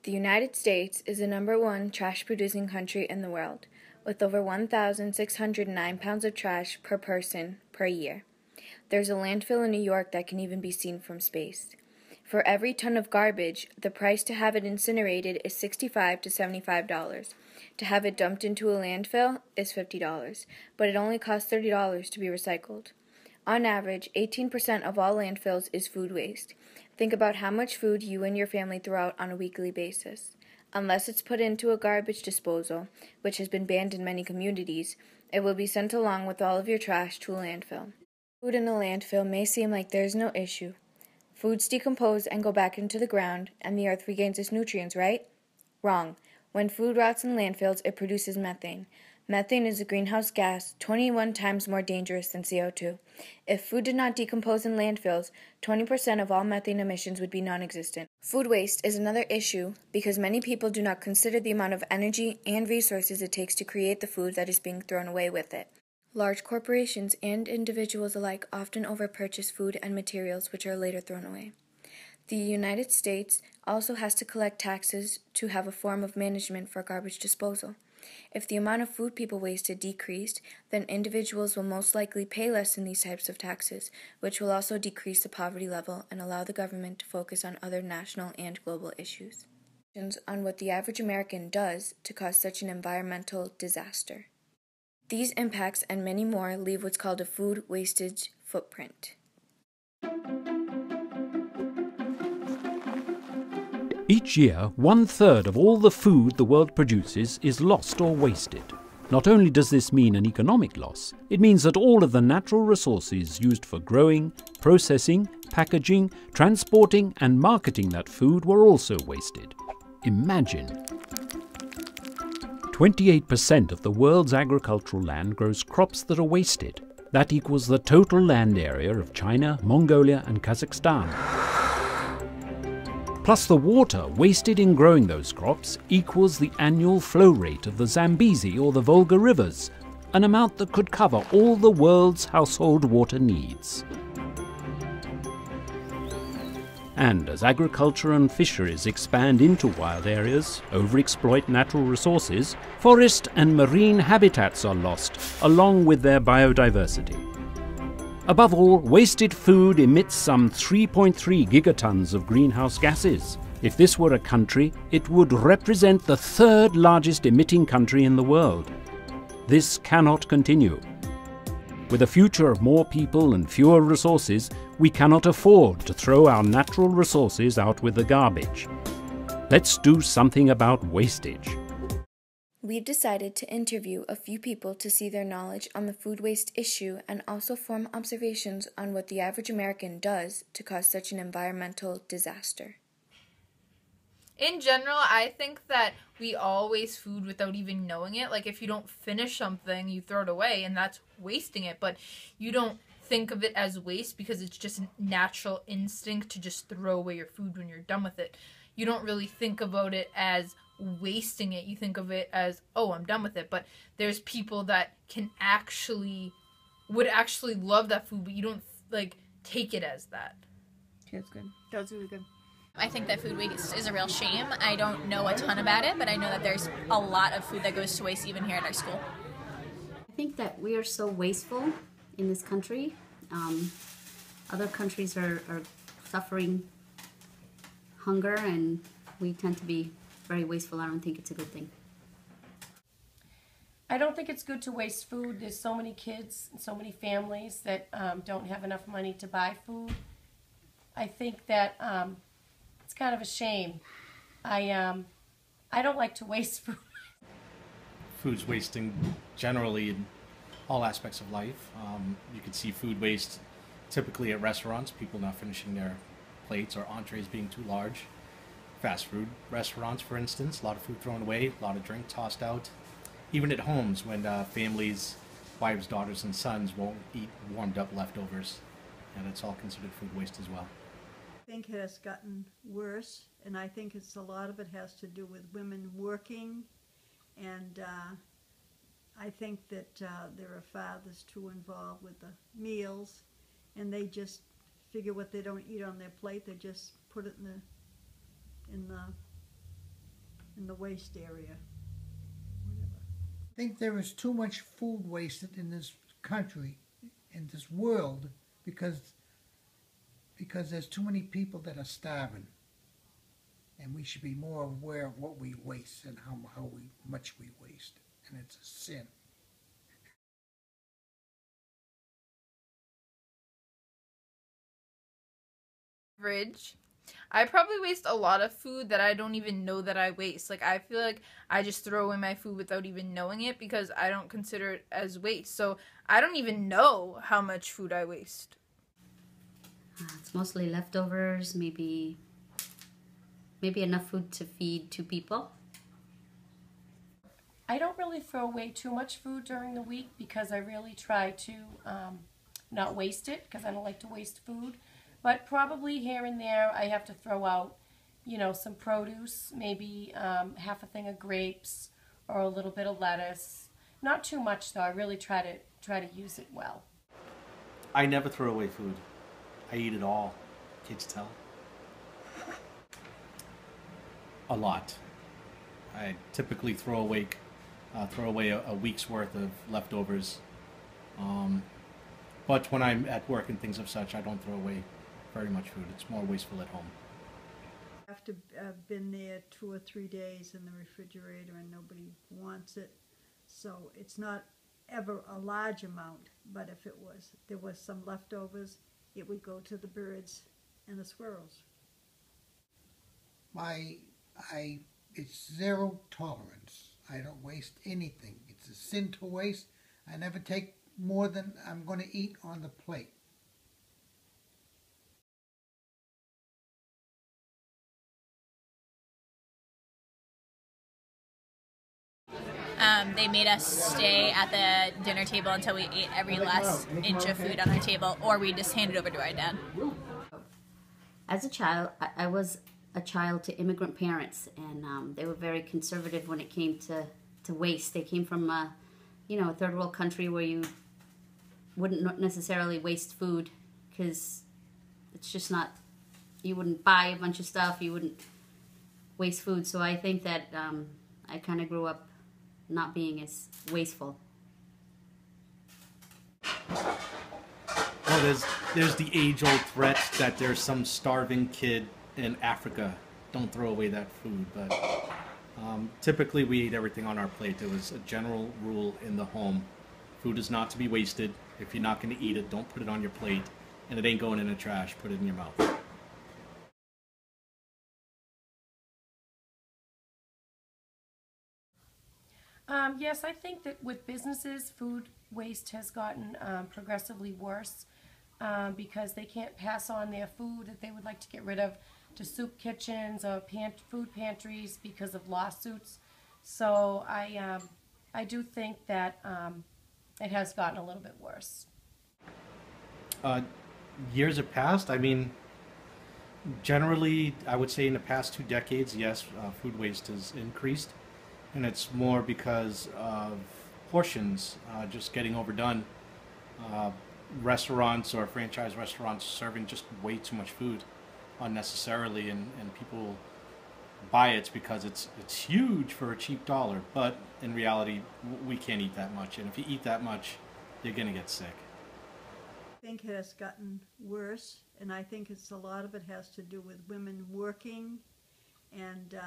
The United States is the #1 trash-producing country in the world, with over 1,609 pounds of trash per person per year. There's a landfill in New York that can even be seen from space. For every ton of garbage, the price to have it incinerated is $65 to $75. To have it dumped into a landfill is $50, but it only costs $30 to be recycled. On average, 18% of all landfills is food waste. Think about how much food you and your family throw out on a weekly basis. Unless it's put into a garbage disposal, which has been banned in many communities, it will be sent along with all of your trash to a landfill. Food in a landfill may seem like there's no issue. Foods decompose and go back into the ground, and the earth regains its nutrients, right? Wrong. When food rots in landfills, it produces methane. Methane is a greenhouse gas 21 times more dangerous than CO2. If food did not decompose in landfills, 20% of all methane emissions would be non-existent. Food waste is another issue because many people do not consider the amount of energy and resources it takes to create the food that is being thrown away with it. Large corporations and individuals alike often overpurchase food and materials which are later thrown away. The United States also has to collect taxes to have a form of management for garbage disposal. If the amount of food people wasted decreased, then individuals will most likely pay less in these types of taxes, which will also decrease the poverty level and allow the government to focus on other national and global issues. On what the average American does to cause such an environmental disaster. These impacts and many more leave what's called a food wastage footprint. Each year, 1/3 of all the food the world produces is lost or wasted. Not only does this mean an economic loss, it means that all of the natural resources used for growing, processing, packaging, transporting, and marketing that food were also wasted. Imagine. 28% of the world's agricultural land grows crops that are wasted. That equals the total land area of China, Mongolia, and Kazakhstan. Plus the water wasted in growing those crops equals the annual flow rate of the Zambezi or the Volga rivers, an amount that could cover all the world's household water needs. And as agriculture and fisheries expand into wild areas, overexploit natural resources, forest and marine habitats are lost, along with their biodiversity. Above all, wasted food emits some 3.3 gigatons of greenhouse gases. If this were a country, it would represent the third largest emitting country in the world. This cannot continue. With a future of more people and fewer resources, we cannot afford to throw our natural resources out with the garbage. Let's do something about wastage. We've decided to interview a few people to see their knowledge on the food waste issue and also form observations on what the average American does to cause such an environmental disaster. In general, I think that we all waste food without even knowing it. Like, if you don't finish something, you throw it away, and that's wasting it. But you don't think of it as waste because it's just a natural instinct to just throw away your food when you're done with it. You don't really think about it as wasting it. You think of it as, oh, I'm done with it. But there's people that would actually love that food, but you don't, take it as that. Okay, that's good. That was really good. I think that food waste is a real shame. I don't know a ton about it, but I know that there's a lot of food that goes to waste even here at our school. I think that we are so wasteful in this country. Other countries are suffering hunger, and we tend to be very wasteful. I don't think it's a good thing. I don't think it's good to waste food. There's so many kids and so many families that don't have enough money to buy food. I think that it's kind of a shame. I don't like to waste food. Food's wasting generally in all aspects of life. You can see food waste typically at restaurants, people not finishing their plates or entrees being too large. Fast food restaurants, for instance, a lot of food thrown away, a lot of drink tossed out. Even at homes when families, wives, daughters, and sons won't eat warmed up leftovers, and it's all considered food waste as well. I think it has gotten worse, and I think a lot of it has to do with women working, and I think that there are fathers too involved with the meals, and they just figure what they don't eat on their plate, they just put it in the in the waste area. I think there is too much food wasted in this country, in this world, because there's too many people that are starving. And we should be more aware of what we waste and how much we waste. And it's a sin. Average. I probably waste a lot of food that I don't even know that I waste. Like, I feel like I just throw away my food without even knowing it because I don't consider it as waste. So I don't even know how much food I waste. It's mostly leftovers, maybe enough food to feed 2 people. I don't really throw away too much food during the week because I really try to not waste it because I don't like to waste food. But probably here and there I have to throw out, you know, some produce, maybe half a thing of grapes or a little bit of lettuce. Not too much though. I really try to use it well. I never throw away food. I eat it all. Kids tell. A lot. I typically throw away a week's worth of leftovers. But when I'm at work and things of such, I don't throw away very much food. It's more wasteful at home. After I've been there 2 or 3 days in the refrigerator and nobody wants it, so it's not ever a large amount, but if there was some leftovers, it would go to the birds and the squirrels. It's zero tolerance. I don't waste anything. It's a sin to waste. I never take more than I'm going to eat on the plate. They made us stay at the dinner table until we ate every last inch of food on our table, or we just handed it over to our dad. As a child, I was a child to immigrant parents, and they were very conservative when it came to waste. They came from a third world country where you wouldn't necessarily waste food because it's just not, you wouldn't buy a bunch of stuff, you wouldn't waste food. So I think that I kind of grew up not being as wasteful. Well, there's the age-old threat that there's some starving kid in Africa. Don't throw away that food, but typically we eat everything on our plate. There was a general rule in the home. Food is not to be wasted. If you're not going to eat it, don't put it on your plate. And it ain't going in the trash. Put it in your mouth. Yes, I think that with businesses, food waste has gotten progressively worse because they can't pass on their food that they would like to get rid of to soup kitchens or food pantries because of lawsuits. So I do think that it has gotten a little bit worse. Years have passed. I mean, generally, I would say in the past 2 decades, yes, food waste has increased. And it's more because of portions just getting overdone. Restaurants or franchise restaurants serving just way too much food unnecessarily, and people buy it because it's huge for a cheap dollar. But in reality, we can't eat that much. And if you eat that much, you're going to get sick. I think it has gotten worse, and I think a lot of it has to do with women working, and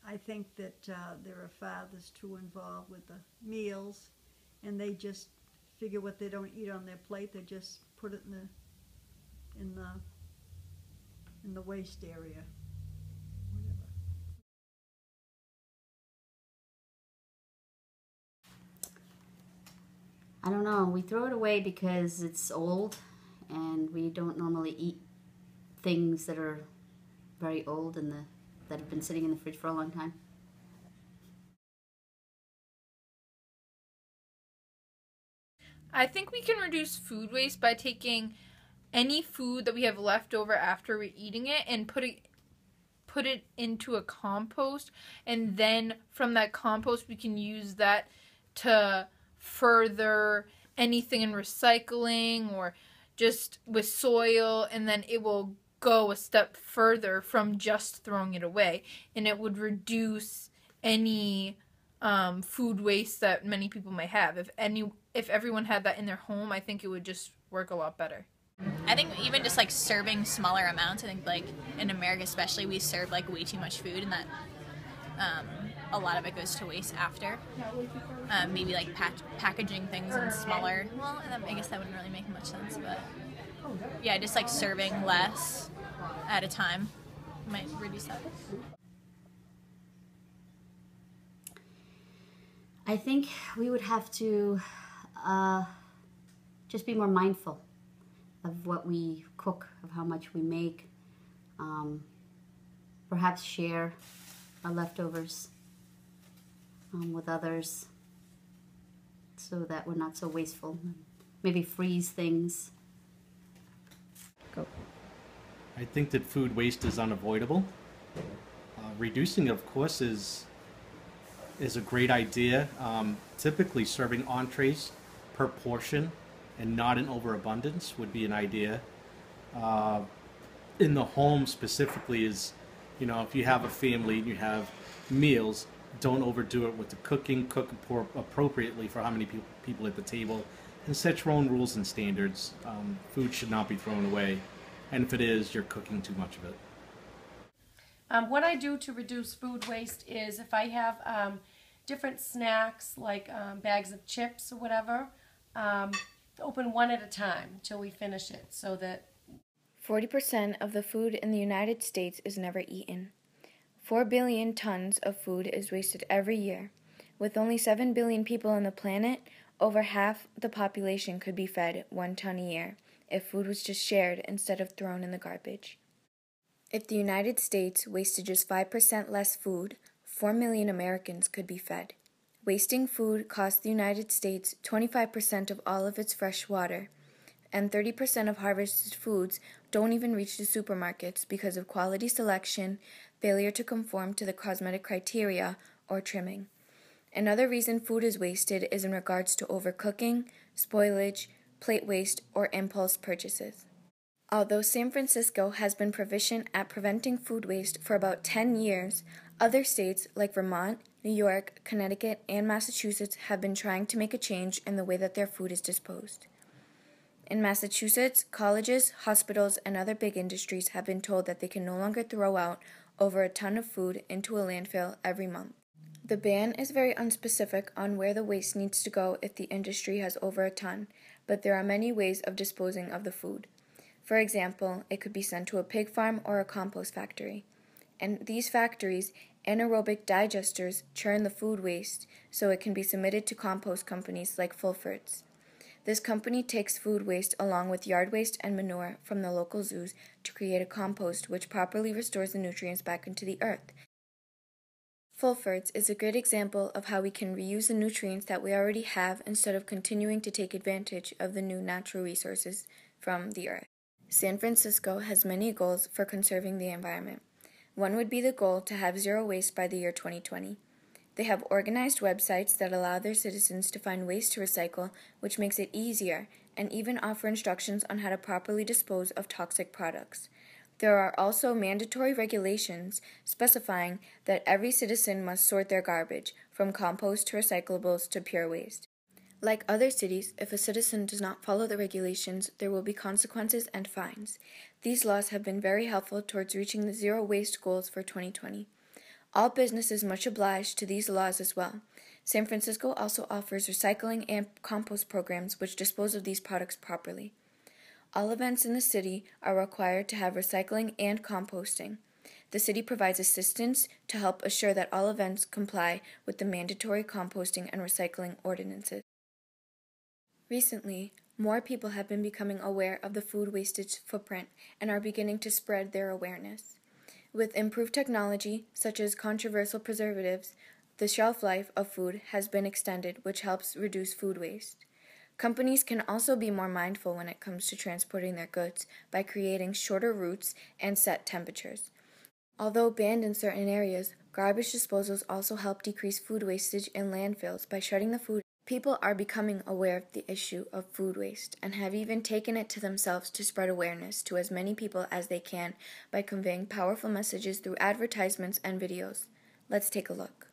I think that there are fathers too involved with the meals, and they just figure what they don't eat on their plate, they just put it in the waste area. Whatever. I don't know. We throw it away because it's old, and we don't normally eat things that are very old and that have been sitting in the fridge for a long time. I think we can reduce food waste by taking any food that we have left over after we're eating it and put it into a compost, and then from that compost we can use that to further anything in recycling or just with soil, and then it will go a step further from just throwing it away, and it would reduce any food waste that many people may have. If everyone had that in their home, I think it would just work a lot better. I think even just like serving smaller amounts, I think like in America especially, we serve like way too much food, and that a lot of it goes to waste after. Maybe like packaging things in smaller, well, I guess that wouldn't really make much sense, but yeah, just like serving less at a time might reduce that. I think we would have to just be more mindful of what we cook, of how much we make. Perhaps share our leftovers with others so that we're not so wasteful. Maybe freeze things. Go. I think that food waste is unavoidable. Reducing, of course, is a great idea. Typically, serving entrees per portion and not in overabundance would be an idea. In the home specifically is, if you have a family and you have meals, don't overdo it with the cooking. Cook appropriately for how many people at the table, and set your own rules and standards. Food should not be thrown away, and if it is, you're cooking too much of it. What I do to reduce food waste is if I have different snacks, like bags of chips or whatever, open one at a time until we finish it, so that 40% of the food in the United States is never eaten. 4 billion tons of food is wasted every year. With only 7 billion people on the planet, over half the population could be fed 1 ton a year if food was just shared instead of thrown in the garbage. If the United States wasted just 5% less food, 4 million Americans could be fed. Wasting food costs the United States 25% of all of its fresh water, and 30% of harvested foods don't even reach the supermarkets because of quality selection, failure to conform to the cosmetic criteria, or trimming. Another reason food is wasted is in regards to overcooking, spoilage, plate waste, or impulse purchases. Although San Francisco has been proficient at preventing food waste for about 10 years, other states like Vermont, New York, Connecticut, and Massachusetts have been trying to make a change in the way that their food is disposed. In Massachusetts, colleges, hospitals, and other big industries have been told that they can no longer throw out over a ton of food into a landfill every month. The ban is very unspecific on where the waste needs to go if the industry has over a ton, but there are many ways of disposing of the food. For example, it could be sent to a pig farm or a compost factory. And these factories, anaerobic digesters, churn the food waste so it can be submitted to compost companies like Fulford's. This company takes food waste along with yard waste and manure from the local zoos to create a compost which properly restores the nutrients back into the earth. Fulford's is a great example of how we can reuse the nutrients that we already have instead of continuing to take advantage of the new natural resources from the earth. San Francisco has many goals for conserving the environment. One would be the goal to have zero waste by the year 2020. They have organized websites that allow their citizens to find ways to recycle, which makes it easier, and even offer instructions on how to properly dispose of toxic products. There are also mandatory regulations specifying that every citizen must sort their garbage, from compost to recyclables to pure waste. Like other cities, if a citizen does not follow the regulations, there will be consequences and fines. These laws have been very helpful towards reaching the zero waste goals for 2020. All businesses much obliged to these laws as well. San Francisco also offers recycling and compost programs which dispose of these products properly. All events in the city are required to have recycling and composting. The city provides assistance to help assure that all events comply with the mandatory composting and recycling ordinances. Recently, more people have been becoming aware of the food wastage footprint and are beginning to spread their awareness. With improved technology, such as controversial preservatives, the shelf life of food has been extended, which helps reduce food waste. Companies can also be more mindful when it comes to transporting their goods by creating shorter routes and set temperatures. Although banned in certain areas, garbage disposals also help decrease food wastage in landfills by shredding the food People are becoming aware of the issue of food waste and have even taken it to themselves to spread awareness to as many people as they can by conveying powerful messages through advertisements and videos. Let's take a look.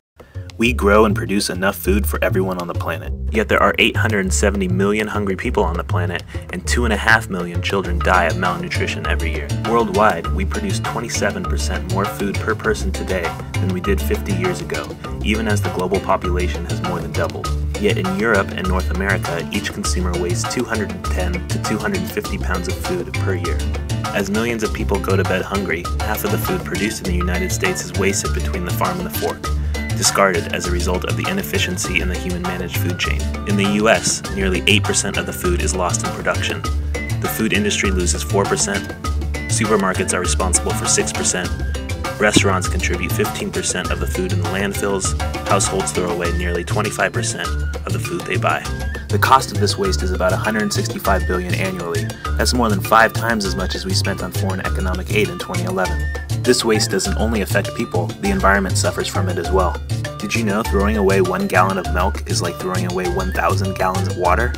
We grow and produce enough food for everyone on the planet. Yet there are 870 million hungry people on the planet, and 2.5 million children die of malnutrition every year. Worldwide, we produce 27% more food per person today than we did 50 years ago, even as the global population has more than doubled. Yet in Europe and North America, each consumer wastes 210 to 250 pounds of food per year. As millions of people go to bed hungry, half of the food produced in the United States is wasted between the farm and the fork, discarded as a result of the inefficiency in the human-managed food chain. In the US, nearly 8% of the food is lost in production. The food industry loses 4%, supermarkets are responsible for 6%, restaurants contribute 15% of the food in the landfills, households throw away nearly 25% of the food they buy. The cost of this waste is about $165 billion annually. That's more than 5 times as much as we spent on foreign economic aid in 2011. This waste doesn't only affect people, the environment suffers from it as well. Did you know throwing away 1 gallon of milk is like throwing away 1,000 gallons of water?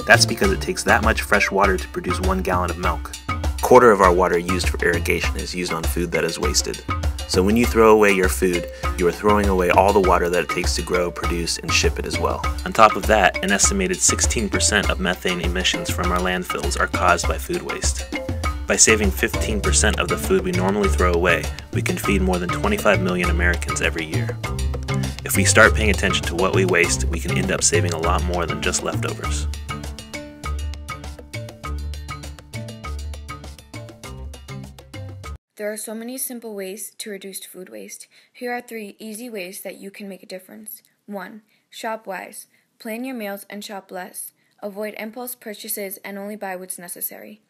That's because it takes that much fresh water to produce 1 gallon of milk. A quarter of our water used for irrigation is used on food that is wasted. So when you throw away your food, you are throwing away all the water that it takes to grow, produce, and ship it as well. On top of that, an estimated 16% of methane emissions from our landfills are caused by food waste. By saving 15% of the food we normally throw away, we can feed more than 25 million Americans every year. If we start paying attention to what we waste, we can end up saving a lot more than just leftovers. There are so many simple ways to reduce food waste. Here are 3 easy ways that you can make a difference. 1. Shop wise. Plan your meals and shop less. Avoid impulse purchases and only buy what's necessary.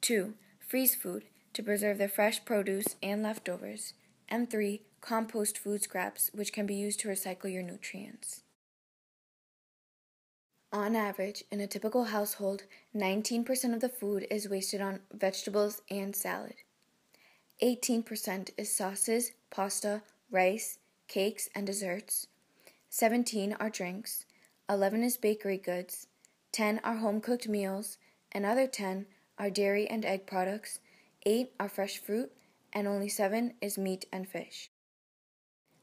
2. Freeze food to preserve the fresh produce and leftovers. And 3. Compost food scraps, which can be used to recycle your nutrients. On average, in a typical household, 19% of the food is wasted on vegetables and salad. 18% is sauces, pasta, rice, cakes, and desserts. 17 are drinks. 11 is bakery goods. 10 are home-cooked meals. Another 10 are dairy and egg products. 8 are fresh fruit, and only 7 is meat and fish.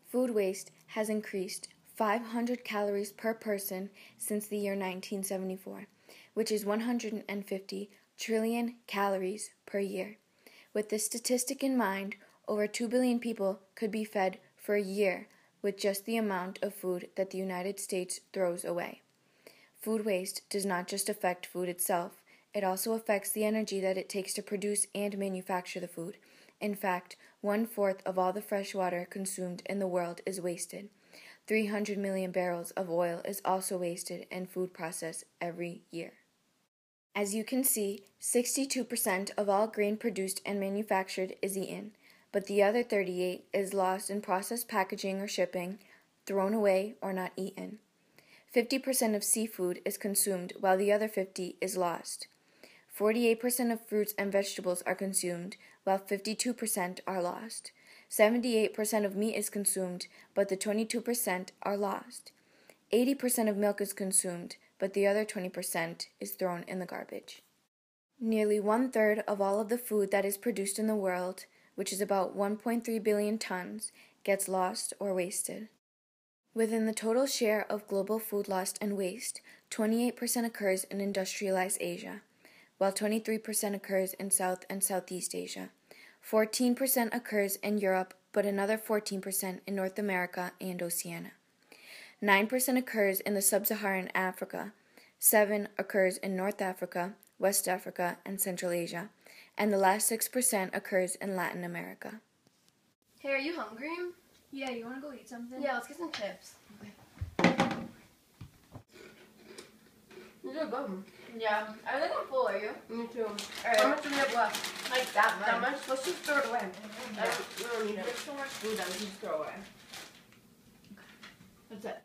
Food waste has increased 500 calories per person since the year 1974, which is 150 trillion calories per year. With this statistic in mind, over 2 billion people could be fed for a year with just the amount of food that the United States throws away. Food waste does not just affect food itself, it also affects the energy that it takes to produce and manufacture the food. In fact, 1/4 of all the fresh water consumed in the world is wasted. 300 million barrels of oil is also wasted in food process every year. As you can see, 62% of all grain produced and manufactured is eaten, but the other 38% is lost in processed packaging or shipping, thrown away, or not eaten. 50% of seafood is consumed, while the other 50% is lost. 48% of fruits and vegetables are consumed, while 52% are lost. 78% of meat is consumed, but the 22% are lost. 80% of milk is consumed, but the other 20% is thrown in the garbage. Nearly 1/3 of all of the food that is produced in the world, which is about 1.3 billion tons, gets lost or wasted. Within the total share of global food loss and waste, 28% occurs in industrialized Asia, while 23% occurs in South and Southeast Asia. 14% occurs in Europe, but another 14% in North America and Oceania. 9% occurs in the sub-Saharan Africa, 7% occurs in North Africa, West Africa, and Central Asia, and the last 6% occurs in Latin America. Hey, are you hungry? Yeah, you want to go eat something? Yeah, let's get some chips. These are good. Yeah, I think I'm full, are you? Me too. Alright. How much do we have left? Like that much. That much? Let's just throw it away. We don't need it. There's so much food that we can just throw away. That's it.